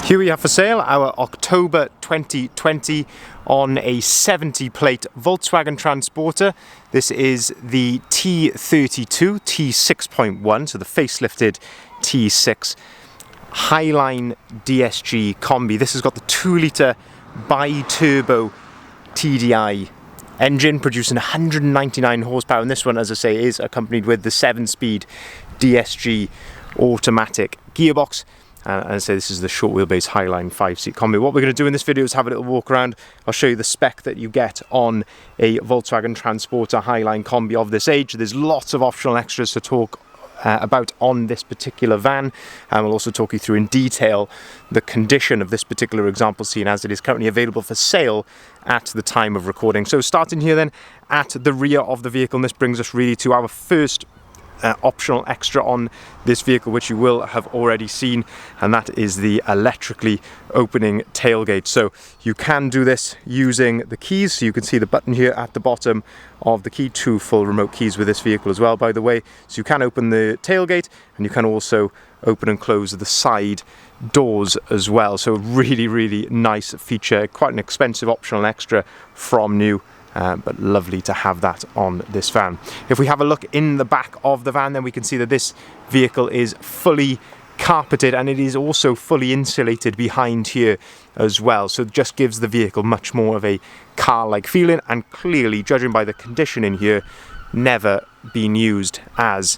Here we have for sale our October 2020 on a 70 plate Volkswagen Transporter. This is the T32 T6.1, so the facelifted T6 Highline DSG Kombi. This has got the 2-litre bi-turbo TDI engine producing 199 horsepower, and this one, as I say, is accompanied with the 7-speed DSG automatic gearbox. And as I say, this is the short wheelbase Highline 5-seat Kombi. What we're going to do in this video is have a little walk around. I'll show you the spec that you get on a Volkswagen Transporter Highline Kombi of this age. There's lots of optional extras to talk about on this particular van, and we'll also talk you through in detail the condition of this particular example scene as it is currently available for sale at the time of recording. So starting here then at the rear of the vehicle, and this brings us really to our first optional extra on this vehicle, which you will have already seen, and that is the electrically opening tailgate. So you can do this using the keys. So you can see the button here at the bottom of the key, 2 full remote keys with this vehicle as well, by the way. So you can open the tailgate, and you can also open and close the side doors as well. So really nice feature, quite an expensive optional extra from new. But lovely to have that on this van. If we have a look in the back of the van, then we can see that this vehicle is fully carpeted, and it is also fully insulated behind here as well. So it just gives the vehicle much more of a car-like feeling, and clearly, judging by the condition in here, never been used as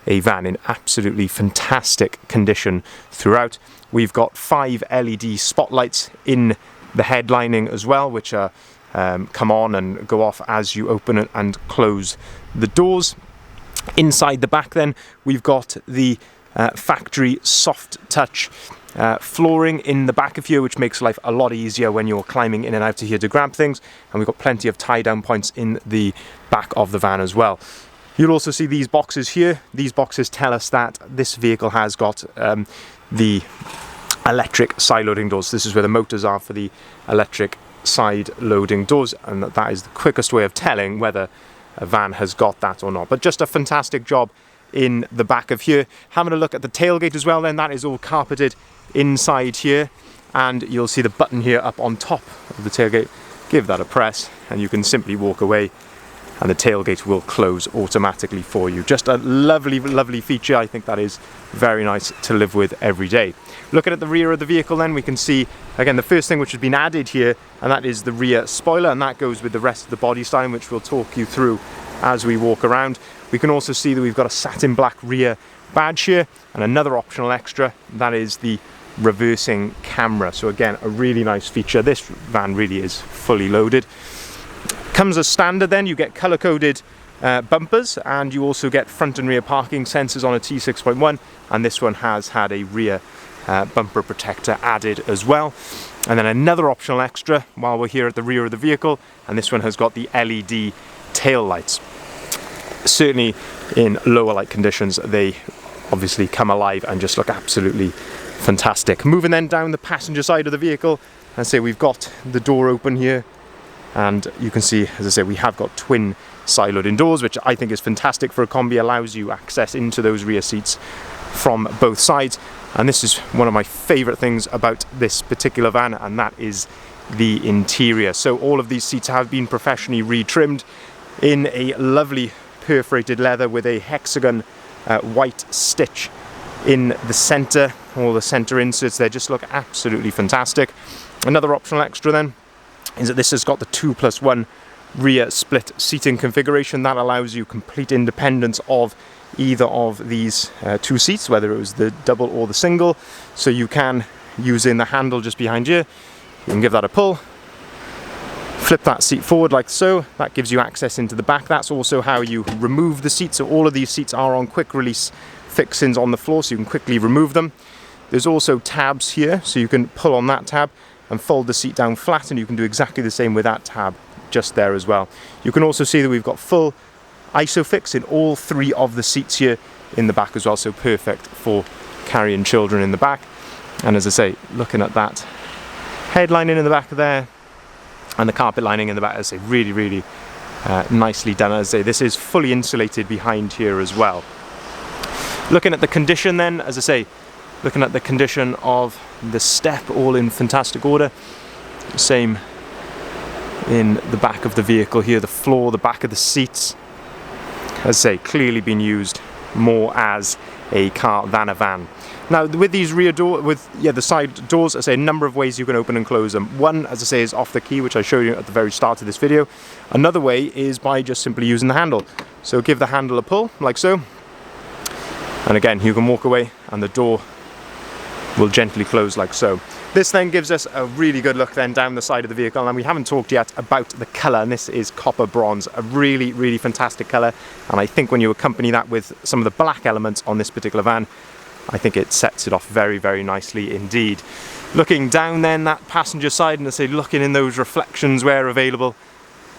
a van. In absolutely fantastic condition throughout. We've got 5 LED spotlights in the headlining as well, which are come on and go off as you open it and close the doors. Inside the back then, we've got the factory soft touch flooring in the back of here, which makes life a lot easier when you're climbing in and out of here to grab things, and we've got plenty of tie down points in the back of the van as well. You'll also see these boxes here. These boxes tell us that this vehicle has got the electric side loading doors. This is where the motors are for the electric side loading doors, and that is the quickest way of telling whether a van has got that or not. But just a fantastic job in the back of here. Having a look at the tailgate as well, then that is all carpeted inside here, and you'll see the button here up on top of the tailgate. Give that a press and you can simply walk away, and the tailgate will close automatically for you. Just a lovely feature. I think that is very nice to live with every day. Looking at the rear of the vehicle then, we can see again the first thing which has been added here, and that is the rear spoiler, and that goes with the rest of the body styling, which we'll talk you through as we walk around. We can also see that we've got a satin black rear badge here, and another optional extra, that is the reversing camera. So again, a really nice feature. This van really is fully loaded. Comes as standard then, you get colour-coded bumpers, and you also get front and rear parking sensors on a T6.1, and this one has had a rear bumper protector added as well. And then another optional extra while we're here at the rear of the vehicle, and this one has got the LED tail lights. Certainly in lower light conditions they obviously come alive and just look absolutely fantastic. Moving then down the passenger side of the vehicle, and say we've got the door open here, and you can see, as I say, we have got twin side loading doors, which I think is fantastic for a Kombi. Allows you access into those rear seats from both sides, and this is one of my favorite things about this particular van, and that is the interior. So all of these seats have been professionally retrimmed in a lovely perforated leather with a hexagon white stitch in the center. All the center inserts there just look absolutely fantastic. Another optional extra then is that this has got the 2+1 rear split seating configuration. That allows you complete independence of either of these 2 seats, whether it was the double or the single. So you can, using the handle just behind you, you can give that a pull, flip that seat forward like so. That gives you access into the back. That's also how you remove the seat. So all of these seats are on quick release fixings on the floor, so you can quickly remove them. There's also tabs here, so you can pull on that tab and fold the seat down flat, and you can do exactly the same with that tab just there as well. You can also see that we've got full ISOFIX in all 3 of the seats here in the back as well, so perfect for carrying children in the back. And as I say, looking at that headlining in the back there and the carpet lining in the back, as I say, really nicely done. As I say, this is fully insulated behind here as well. Looking at the condition then, as I say, Looking at the condition of the step, all in fantastic order. Same in the back of the vehicle here, the floor, the back of the seats. As I say, clearly been used more as a car than a van. Now with these rear door, the side doors, as I say, a number of ways you can open and close them. One, as I say, is off the key, which I showed you at the very start of this video. Another way is by just simply using the handle. So give the handle a pull, like so. And again, you can walk away and the door will gently close like so. This then gives us a really good look then down the side of the vehicle, and we haven't talked yet about the colour, and this is copper bronze, a really, really fantastic colour, and I think when you accompany that with some of the black elements on this particular van, I think it sets it off very, very nicely indeed. Looking down then that passenger side, and I say looking in those reflections where available,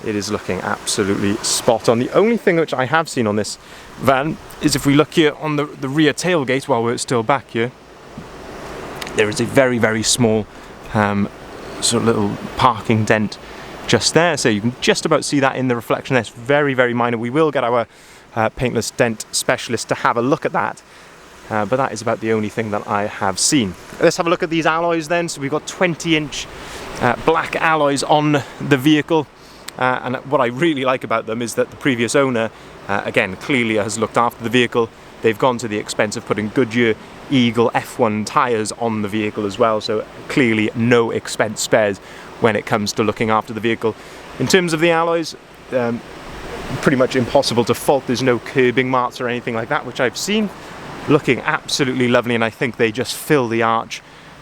it is looking absolutely spot on. The only thing which I have seen on this van is if we look here on the rear tailgate while we're still back here, there is a very, very small sort of little parking dent just there, so you can just about see that in the reflection there. It's very, very minor. We will get our paintless dent specialist to have a look at that, but that is about the only thing that I have seen. Let's have a look at these alloys then. So we've got 20-inch black alloys on the vehicle, and what I really like about them is that the previous owner, again, clearly has looked after the vehicle. They've gone to the expense of putting Goodyear Eagle F1 tyres on the vehicle as well, so clearly no expense spared when it comes to looking after the vehicle. In terms of the alloys, pretty much impossible to fault. There's no curbing marks or anything like that, which I've seen. Looking absolutely lovely, and I think they just fill the arch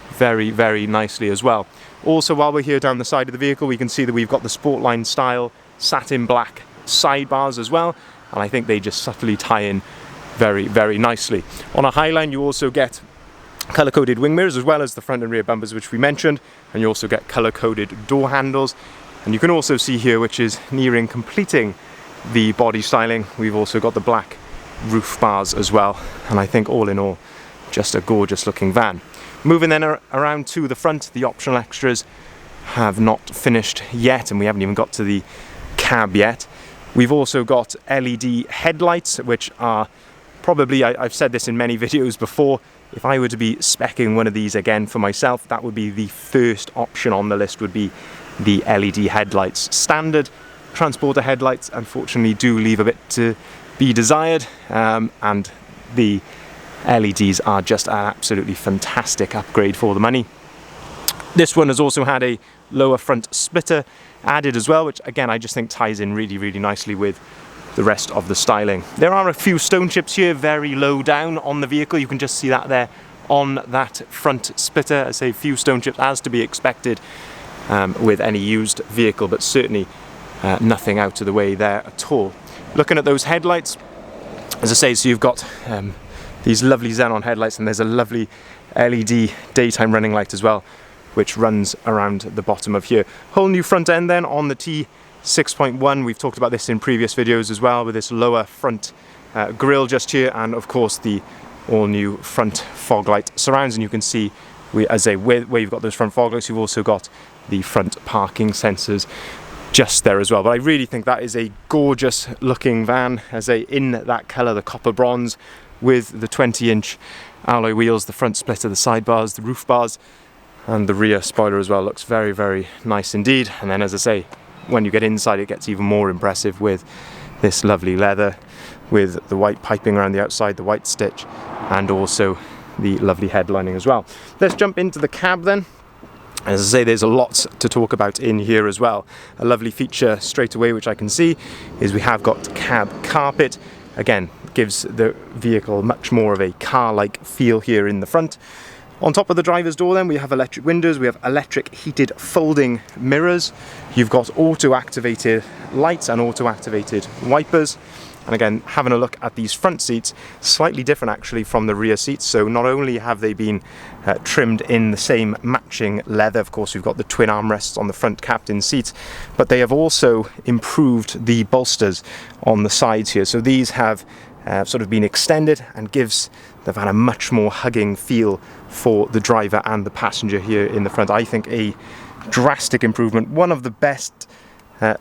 very, very nicely as well. Also, while we're here down the side of the vehicle, we can see that we've got the Sportline style satin black sidebars as well, and I think they just subtly tie in very, very nicely. On a Highline you also get colour-coded wing mirrors as well as the front and rear bumpers, which we mentioned, and you also get colour-coded door handles. And you can also see here, which is nearing completing the body styling, we've also got the black roof bars as well, and I think all in all just a gorgeous looking van. Moving then around to the front, the optional extras have not finished yet, and we haven't even got to the cab yet. We've also got LED headlights, which are probably, I've said this in many videos before, if I were to be speccing one of these again for myself, that would be the first option on the list, would be the LED headlights. Standard Transporter headlights unfortunately do leave a bit to be desired, and the LEDs are just an absolutely fantastic upgrade for the money. This one has also had a lower front splitter added as well, which again I just think ties in really, really nicely with the rest of the styling. There are a few stone chips here very low down on the vehicle. You can just see that there on that front splitter. I say a few stone chips, as to be expected with any used vehicle, but certainly nothing out of the way there at all. Looking at those headlights, as I say, so you've got these lovely xenon headlights, and there's a lovely LED daytime running light as well, which runs around the bottom of here. Whole new front end then on the T6.1. We've talked about this in previous videos as well, with this lower front grille just here, and of course the all new front fog light surrounds. And you can see, where you've got those front fog lights, you've also got the front parking sensors just there as well. But I really think that is a gorgeous looking van, in that colour, the copper bronze, with the 20-inch alloy wheels, the front splitter, the sidebars, the roof bars, and the rear spoiler as well. Looks very, very nice indeed. And then, as I say, when you get inside, it gets even more impressive with this lovely leather, with the white piping around the outside, the white stitch, and also the lovely headlining as well. Let's jump into the cab then. As I say, there's a lot to talk about in here as well. A lovely feature straight away, which I can see, is we have got cab carpet. Again, gives the vehicle much more of a car-like feel here in the front. On top of the driver's door then, we have electric windows, we have electric heated folding mirrors, you've got auto-activated lights and auto-activated wipers. And again, having a look at these front seats, slightly different actually from the rear seats. So not only have they been trimmed in the same matching leather, of course we've got the twin armrests on the front captain seats, but they have also improved the bolsters on the sides here. So these have sort of been extended and gives the van a much more hugging feel for the driver and the passenger here in the front. I think a drastic improvement, one of the best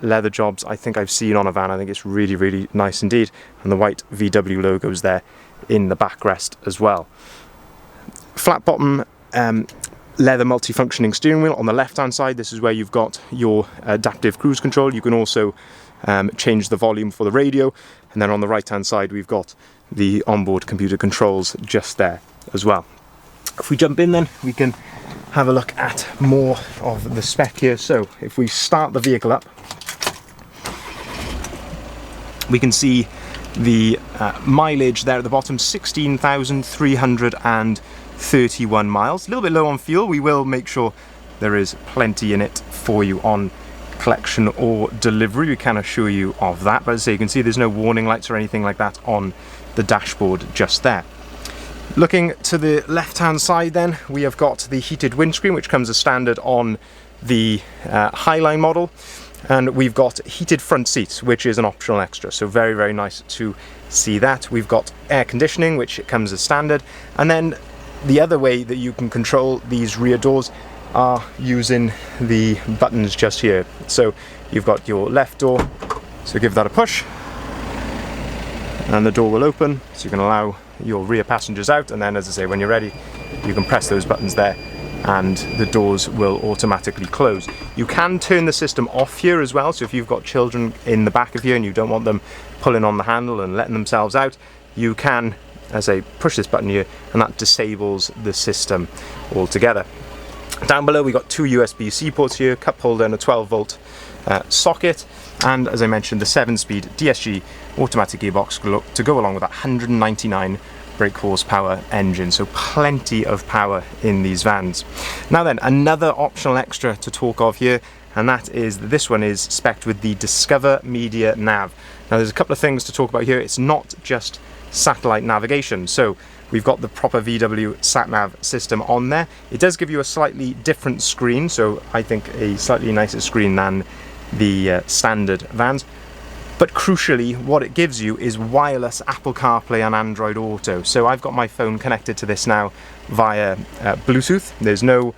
leather jobs I think I've seen on a van. I think it's really, really nice indeed. And the white VW logos there in the backrest as well. flat bottom leather multifunctioning steering wheel. On the left hand side, this is where you've got your adaptive cruise control. You can also change the volume for the radio, and then on the right hand side we've got the onboard computer controls just there as well. If we jump in, then we can have a look at more of the spec here. So if we start the vehicle up, we can see the mileage there at the bottom, 16,331 miles. A little bit low on fuel. We will make sure there is plenty in it for you on collection or delivery. We can assure you of that. But as I say, you can see there's no warning lights or anything like that on the dashboard just there. Looking to the left hand side, then we have got the heated windscreen, which comes as standard on the Highline model. And we've got heated front seats, which is an optional extra, so very, very nice to see that. We've got air conditioning, which comes as standard, and then the other way that you can control these rear doors are using the buttons just here. So you've got your left door, so give that a push and the door will open, so you can allow your rear passengers out, and then, as I say, when you're ready, you can press those buttons there and the doors will automatically close. You can turn the system off here as well, so if you've got children in the back of you and you don't want them pulling on the handle and letting themselves out, you can, as I push this button here, and that disables the system altogether. Down below we got two USB-C ports here, cup holder and a 12-volt socket, and as I mentioned, the 7-speed DSG automatic gearbox to go along with that 199 brake horsepower engine, so plenty of power in these vans. Now then, another optional extra to talk of here, and that is that this one is spec'd with the Discover Media Nav. Now there's a couple of things to talk about here. It's not just satellite navigation, so we've got the proper VW sat-nav system on there. It does give you a slightly different screen, so I think a slightly nicer screen than the standard vans. But crucially, what it gives you is wireless Apple CarPlay and Android Auto. So I've got my phone connected to this now via Bluetooth. There's no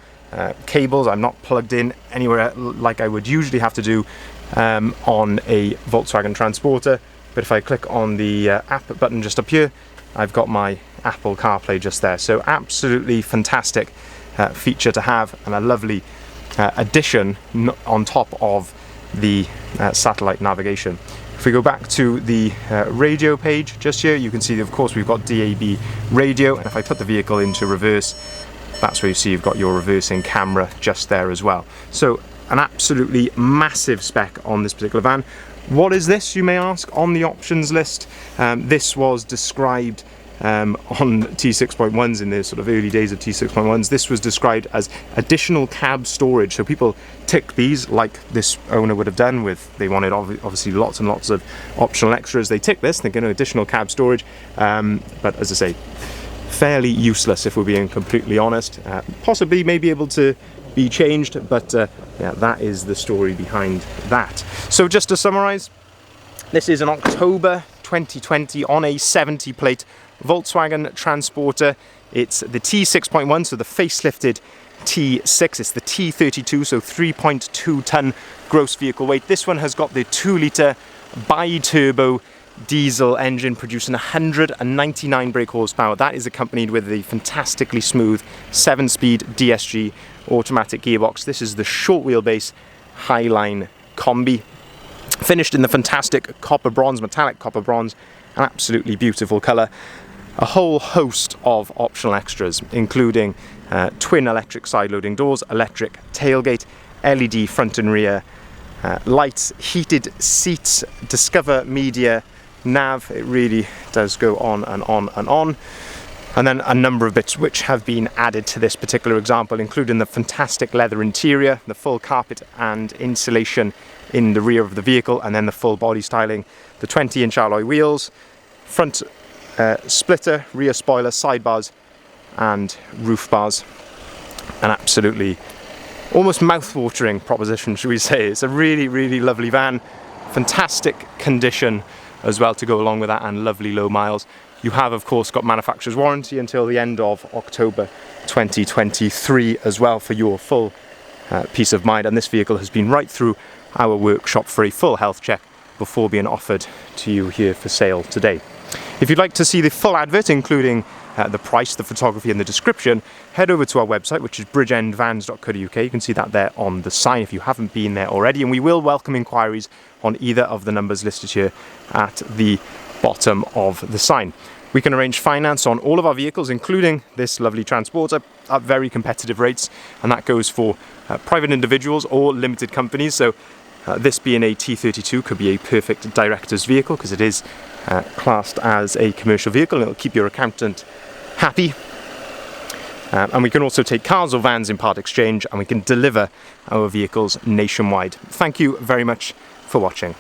cables. I'm not plugged in anywhere like I would usually have to do on a Volkswagen Transporter. But if I click on the app button just up here, I've got my Apple CarPlay just there. So absolutely fantastic feature to have, and a lovely addition on top of the satellite navigation. If we go back to the radio page just here, you can see that, of course, we've got DAB radio, and if I put the vehicle into reverse, that's where you see you've got your reversing camera just there as well. So an absolutely massive spec on this particular van. What is this, you may ask, on the options list? This was described on T6.1s in the sort of early days of T6.1s. This was described as additional cab storage. So people tick these like this owner would have done with, they wanted obviously lots and lots of optional extras. They tick this, thinking additional cab storage, but as I say, fairly useless if we're being completely honest. Possibly may be able to be changed, but yeah, that is the story behind that. So just to summarize, this is an October 2020 on a 70 plate Volkswagen Transporter. It's the T6.1, so the facelifted T6. It's the T32, so 3.2 ton gross vehicle weight. This one has got the 2-litre bi-turbo diesel engine producing 199 brake horsepower. That is accompanied with the fantastically smooth 7-speed DSG automatic gearbox. This is the short wheelbase Highline Kombi, finished in the fantastic copper bronze, metallic copper bronze, an absolutely beautiful colour. A whole host of optional extras, including twin electric side-loading doors, electric tailgate, LED front and rear lights, heated seats, Discover Media Nav. It really does go on and on and on. And then a number of bits which have been added to this particular example, including the fantastic leather interior, the full carpet and insulation in the rear of the vehicle, and then the full body styling, the 20-inch alloy wheels, front splitter, rear spoiler, sidebars and roof bars. An absolutely almost mouth-watering proposition, should we say. It's a really, really lovely van, fantastic condition as well to go along with that, and lovely low miles. You have, of course, got manufacturer's warranty until the end of October 2023 as well, for your full peace of mind. And this vehicle has been right through our workshop for a full health check before being offered to you here for sale today. If you'd like to see the full advert, including the price, the photography and the description, head over to our website, which is bridgeendvans.co.uk. You can see that there on the sign if you haven't been there already, and we will welcome inquiries on either of the numbers listed here at the bottom of the sign. We can arrange finance on all of our vehicles, including this lovely Transporter, at very competitive rates, and that goes for private individuals or limited companies. So this being a T32 could be a perfect director's vehicle because it is classed as a commercial vehicle, and it'll keep your accountant happy. And we can also take cars or vans in part exchange, and we can deliver our vehicles nationwide. Thank you very much for watching.